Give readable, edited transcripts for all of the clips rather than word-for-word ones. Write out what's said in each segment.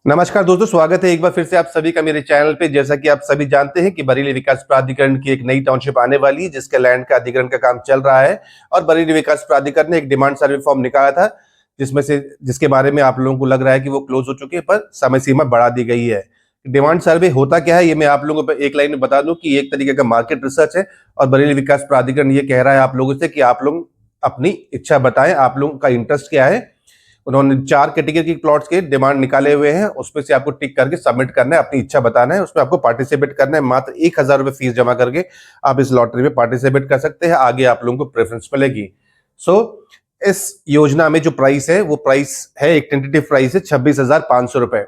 नमस्कार दोस्तों, स्वागत है एक बार फिर से आप सभी का मेरे चैनल पे। जैसा कि आप सभी जानते हैं कि बरेली विकास प्राधिकरण की एक नई टाउनशिप आने वाली है, जिसके लैंड का अधिग्रहण का काम चल रहा है। और बरेली विकास प्राधिकरण ने एक डिमांड सर्वे फॉर्म निकाला था, जिसके बारे में आप लोगों को लग रहा है कि वो क्लोज हो चुके हैं, पर समय सीमा बढ़ा दी गई है। डिमांड सर्वे होता क्या है, ये मैं आप लोगों को एक लाइन में बता दूं कि एक तरीके का मार्केट रिसर्च है। और बरेली विकास प्राधिकरण ये कह रहा है आप लोगों से कि आप लोग अपनी इच्छा बताएं, आप लोगों का इंटरेस्ट क्या है। उन्होंने 4 कैटेगरी की प्लॉट्स के डिमांड निकाले हुए हैं, उसमें से आपको टिक करके सबमिट करना है, अपनी इच्छा बताना है, उसमें आपको पार्टिसिपेट करना है। मात्र 1,000 रुपए फीस जमा करके आप इस लॉटरी में पार्टिसिपेट कर सकते हैं। आगे आप लोगों को प्रेफरेंस मिलेगी। सो इस योजना में जो प्राइस है वो प्राइस है, एक टेंटेटिव प्राइस है 26,500 रुपए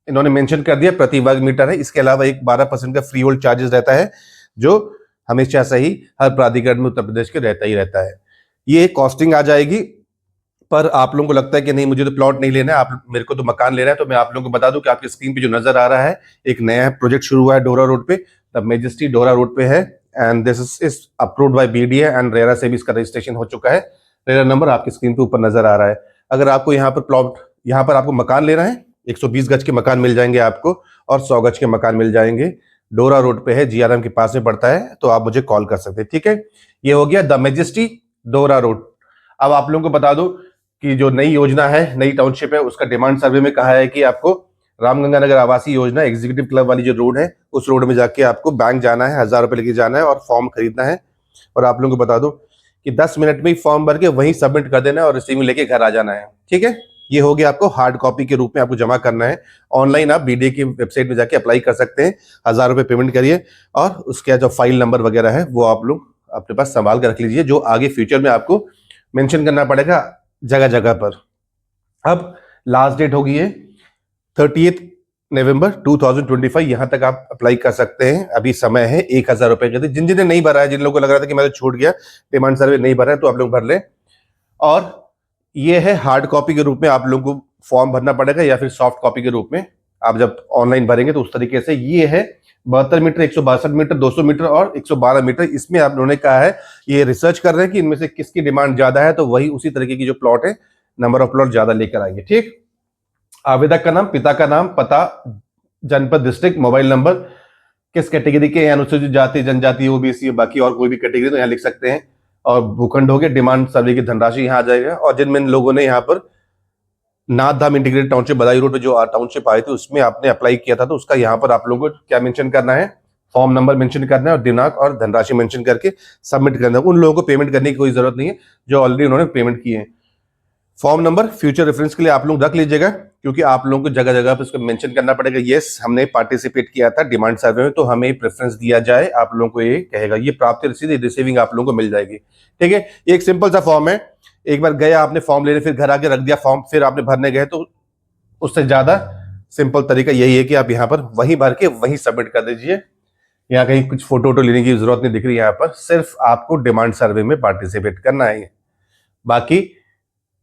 इन्होंने मेंशन कर दिया प्रति वर्ग मीटर है। इसके अलावा एक 12% का फ्री होल्ड चार्जेस रहता है, जो हमेशा से ही हर प्राधिकरण में उत्तर प्रदेश के रहता ही रहता है। ये कॉस्टिंग आ जाएगी। पर आप लोगों को लगता है कि नहीं, मुझे तो प्लॉट नहीं लेना है, आप मेरे को तो मकान लेना है, तो मैं आप लोगों को बता दूं कि आपकी स्क्रीन पे जो नजर आ रहा है, एक नया प्रोजेक्ट शुरू हुआ है डोरा रोड पे। द मेजेस्टी डोरा रोड पे है, and this is approved by BDA and RERA से भी इसका रजिस्ट्रेशन हो चुका है। रेरा नंबर आपकी स्क्रीन पे ऊपर नजर आ रहा है। अगर आपको यहाँ पर आपको मकान लेना है, 120 गज के मकान मिल जाएंगे आपको, और 100 गज के मकान मिल जाएंगे। डोरा रोड पे है, जीआरएम के पास में पड़ता है, तो आप मुझे कॉल कर सकते हैं। ठीक है, ये हो गया द मेजेस्टी डोरा रोड। अब आप लोगों को बता दो कि जो नई योजना है, नई टाउनशिप है, उसका डिमांड सर्वे में कहा है कि आपको रामगंगा नगर आवासीय योजना एग्जीक्यूटिव क्लब वाली जो रोड है, उस रोड में जाके आपको बैंक जाना है, 1,000 रुपए लेके जाना है और फॉर्म खरीदना है। और आप लोगों को बता दो कि 10 मिनट में ही फॉर्म भर के वहीं सबमिट कर देना है और रिसीविंग लेके घर आ जाना है। ठीक है, ये हो गया। आपको हार्ड कॉपी के रूप में आपको जमा करना है। ऑनलाइन आप बीडीए की वेबसाइट में जाके अप्लाई कर सकते हैं। 1,000 रुपए पेमेंट करिए और उसके जो फाइल नंबर वगैरह है वो आप लोग अपने पास संभाल कर रख लीजिए, जो आगे फ्यूचर में आपको मेंशन करना पड़ेगा जगह जगह पर। अब लास्ट डेट होगी है 30 नवंबर 2025। यहां तक आप अप्लाई कर सकते हैं। अभी समय है 1,000 रुपए के। जिन जिन्हें नहीं भरा है, जिन लोगों को लग रहा था कि मैं तो छूट गया, डिमांड सर्वे नहीं भरा है, तो आप लोग भर लें। और ये है हार्ड कॉपी के रूप में आप लोगों को फॉर्म भरना पड़ेगा, या फिर सॉफ्ट कॉपी के रूप में आप जब ऑनलाइन भरेंगे तो उस तरीके से। ये है 72 मीटर, 162 मीटर, 200 मीटर और 112 मीटर। इसमें आप लोगों ने कहा है, ये रिसर्च कर रहे हैं कि इनमें से किसकी डिमांड ज्यादा है, तो वही उसी तरीके की जो प्लॉट है, नंबर ऑफ प्लॉट ज्यादा लेकर आएंगे। ठीक, आवेदक का नाम, पिता का नाम, पता, जनपद, डिस्ट्रिक्ट, मोबाइल नंबर, किस कैटेगरी के, अनुसूचित जाति, जनजाति, ओबीसी, बाकी और कोई भी कैटेगरी तो यहाँ लिख सकते हैं। और भूखंड हो गया, डिमांड सर्वे की धनराशि यहाँ आ जाएगा। और जिन लोगों ने यहाँ पर नाथ धाम इंटीग्रेटेड टाउनशिप बदायूं रोड पे जो टाउनशिप आई थी, उसमें आपने अप्लाई किया था, तो उसका यहाँ पर आप लोगों को क्या मेंशन करना है, फॉर्म नंबर मेंशन करना है और दिनांक और धनराशि मेंशन करके सबमिट करना है। उन लोगों को पेमेंट करने की कोई जरूरत नहीं है जो ऑलरेडी उन्होंने पेमेंट किए हैं। फॉर्म नंबर फ्यूचर रेफरेंस के लिए आप लोग रख लीजिएगा, क्योंकि आप लोगों को जगह जगह पर इसको मेंशन करना पड़ेगा। यस, हमने पार्टिसिपेट किया था डिमांड सर्वे में, तो हमें प्रेफरेंस दिया जाए, आप लोगों को ये कहेगा। ये प्राप्ति रसीद, रिसीविंग आप लोगों को मिल जाएगी। ठीक है, एक सिंपल सा फॉर्म है। एक बार गया आपने फॉर्म लेने, फिर घर आके रख दिया फॉर्म, फिर आपने भरने गए, तो उससे ज्यादा सिंपल तरीका यही है कि आप यहाँ पर वहीं भर के वहीं सबमिट कर दीजिए। यहाँ कहीं कुछ फोटो वोटो लेने की जरूरत नहीं दिख रही। यहाँ पर सिर्फ आपको डिमांड सर्वे में पार्टिसिपेट करना है। बाकी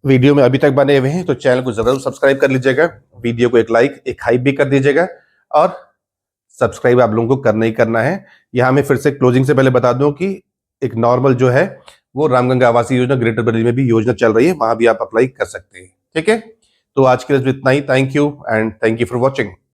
वीडियो में अभी तक बने हुए हैं तो चैनल को जरूर सब्सक्राइब कर लीजिएगा, वीडियो को एक लाइक, एक हाइप भी कर दीजिएगा, और सब्सक्राइब आप लोगों को करना ही करना है। यहाँ मैं फिर से क्लोजिंग से पहले बता दूं कि एक नॉर्मल जो है वो रामगंगा आवासीय योजना ग्रेटर बरेली में भी योजना चल रही है, वहां भी आप अप्लाई कर सकते हैं। ठीक है, तो आज के लिए इतना ही। Thank you and thank you for watching.